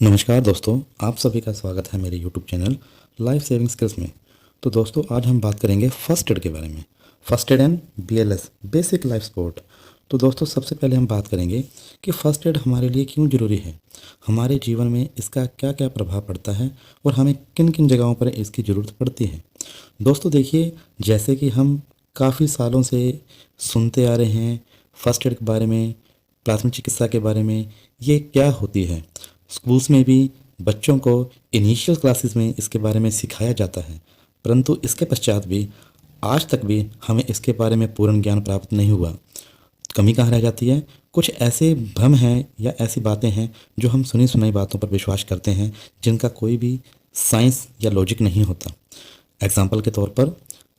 नमस्कार दोस्तों, आप सभी का स्वागत है मेरे YouTube channel life saving skills में। तो दोस्तों आज हम बात करेंगे फर्स्ट एड के बारे में। First aid and BLS basic life support. तो दोस्तों सबसे पहले हम बात करेंगे कि फ़र्स्ट एड हमारे लिए क्यों ज़रूरी है, हमारे जीवन में इसका क्या क्या प्रभाव पड़ता है और हमें किन किन जगहों पर इसकी ज़रूरत पड़ती है। दोस्तों देखिए, जैसे कि हम काफ़ी सालों से सुनते आ रहे हैं फर्स्ट एड के बारे में, प्राथमिक चिकित्सा के बारे में, ये क्या होती है। स्कूल्स में भी बच्चों को इनिशियल क्लासेस में इसके बारे में सिखाया जाता है, परंतु इसके पश्चात भी आज तक भी हमें इसके बारे में पूर्ण ज्ञान प्राप्त नहीं हुआ। कमी कहाँ रह जाती है? कुछ ऐसे भ्रम हैं या ऐसी बातें हैं जो हम सुनी सुनाई बातों पर विश्वास करते हैं, जिनका कोई भी साइंस या लॉजिक नहीं होता। एग्जाम्पल के तौर पर,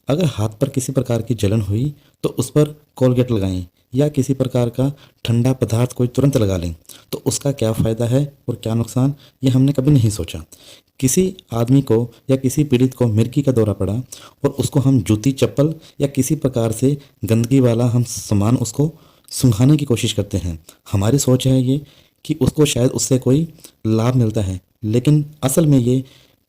अगर हाथ पर किसी प्रकार की जलन हुई तो उस पर कोलगेट लगाएं, या किसी प्रकार का ठंडा पदार्थ कोई तुरंत लगा लें, तो उसका क्या फ़ायदा है और क्या नुकसान, ये हमने कभी नहीं सोचा। किसी आदमी को या किसी पीड़ित को मिर्गी का दौरा पड़ा और उसको हम जूती चप्पल या किसी प्रकार से गंदगी वाला हम सामान उसको सूंघाने की कोशिश करते हैं। हमारी सोच है ये कि उसको शायद उससे कोई लाभ मिलता है, लेकिन असल में ये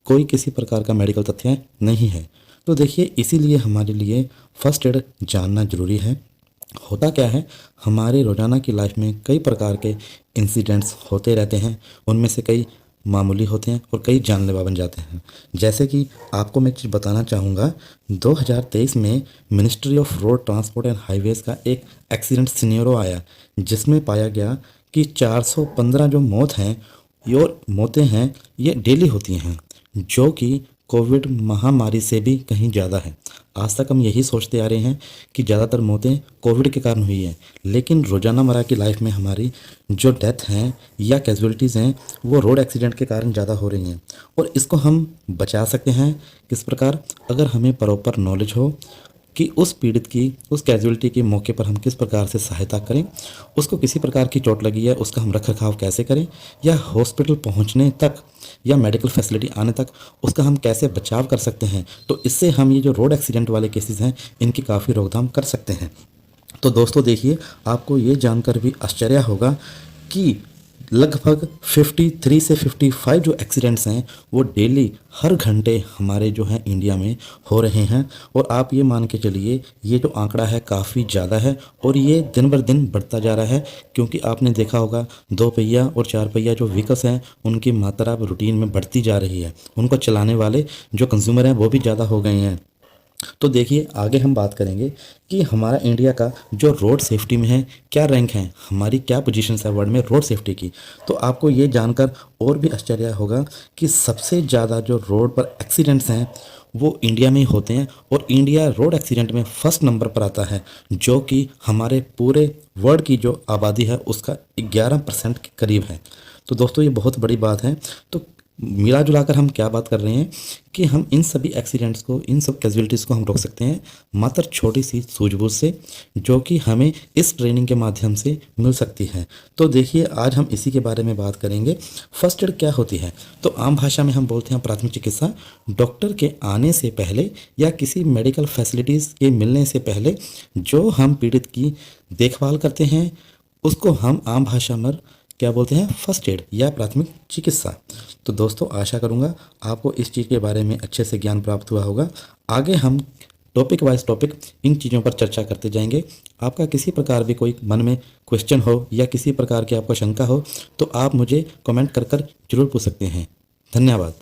कोई किसी प्रकार का मेडिकल तथ्य नहीं है। तो देखिए, इसीलिए हमारे लिए फ़र्स्ट एड जानना ज़रूरी है। होता क्या है, हमारे रोज़ाना की लाइफ में कई प्रकार के इंसिडेंट्स होते रहते हैं, उनमें से कई मामूली होते हैं और कई जानलेवा बन जाते हैं। जैसे कि आपको मैं एक चीज़ बताना चाहूँगा, 2023 में ministry of road transport and highways का एक एक्सीडेंट सिनेरियो आया, जिसमें पाया गया कि 415 जो मौत हैं और मौतें हैं ये डेली होती हैं, जो कि कोविड महामारी से भी कहीं ज़्यादा है। आज तक हम यही सोचते आ रहे हैं कि ज़्यादातर मौतें कोविड के कारण हुई हैं, लेकिन रोज़ाना मर्रा की लाइफ में हमारी जो डेथ हैं या कैजुअलिटीज़ हैं वो रोड एक्सीडेंट के कारण ज़्यादा हो रही हैं। और इसको हम बचा सकते हैं किस प्रकार? अगर हमें प्रॉपर नॉलेज हो कि उस पीड़ित की, उस कैजुअलिटी के मौके पर हम किस प्रकार से सहायता करें, उसको किसी प्रकार की चोट लगी है उसका हम रख रखाव कैसे करें, या हॉस्पिटल पहुंचने तक या मेडिकल फैसिलिटी आने तक उसका हम कैसे बचाव कर सकते हैं। तो इससे हम ये जो रोड एक्सीडेंट वाले केसेस हैं इनकी काफ़ी रोकथाम कर सकते हैं। तो दोस्तों देखिए, आपको ये जानकर भी आश्चर्य होगा कि लगभग 53 से 55 जो एक्सीडेंट्स हैं वो डेली हर घंटे हमारे जो हैं इंडिया में हो रहे हैं। और आप ये मान के चलिए, ये जो आंकड़ा है काफ़ी ज़्यादा है और ये दिन बर दिन बढ़ता जा रहा है, क्योंकि आपने देखा होगा 2 पहिया और 4 पहिया जो व्हीकल्स हैं उनकी मात्रा अब रूटीन में बढ़ती जा रही है, उनको चलाने वाले जो कंज्यूमर हैं वो भी ज़्यादा हो गए हैं। तो देखिए, आगे हम बात करेंगे कि हमारा इंडिया का जो रोड सेफ्टी में है क्या रैंक है, हमारी क्या पोजीशन है वर्ल्ड में रोड सेफ्टी की। तो आपको ये जानकर और भी आश्चर्य होगा कि सबसे ज़्यादा जो रोड पर एक्सीडेंट्स हैं वो इंडिया में ही होते हैं, और इंडिया रोड एक्सीडेंट में फर्स्ट नंबर पर आता है, जो कि हमारे पूरे वर्ल्ड की जो आबादी है उसका 11% के करीब है। तो दोस्तों ये बहुत बड़ी बात है। तो मिला जुलाकर हम क्या बात कर रहे हैं कि हम इन सभी एक्सीडेंट्स को, इन सब कैजुअलिटीज़ को हम रोक सकते हैं मात्र छोटी सी सूझबूझ से, जो कि हमें इस ट्रेनिंग के माध्यम से मिल सकती है। तो देखिए, आज हम इसी के बारे में बात करेंगे। फर्स्ट एड क्या होती है? तो आम भाषा में हम बोलते हैं प्राथमिक चिकित्सा। डॉक्टर के आने से पहले या किसी मेडिकल फैसिलिटीज़ के मिलने से पहले जो हम पीड़ित की देखभाल करते हैं उसको हम आम भाषा में क्या बोलते हैं? फर्स्ट एड या प्राथमिक चिकित्सा। तो दोस्तों आशा करूंगा आपको इस चीज़ के बारे में अच्छे से ज्ञान प्राप्त हुआ होगा। आगे हम टॉपिक वाइज टॉपिक इन चीज़ों पर चर्चा करते जाएंगे। आपका किसी प्रकार भी कोई मन में क्वेश्चन हो या किसी प्रकार की आपको शंका हो तो आप मुझे कमेंट कर जरूर पूछ सकते हैं। धन्यवाद।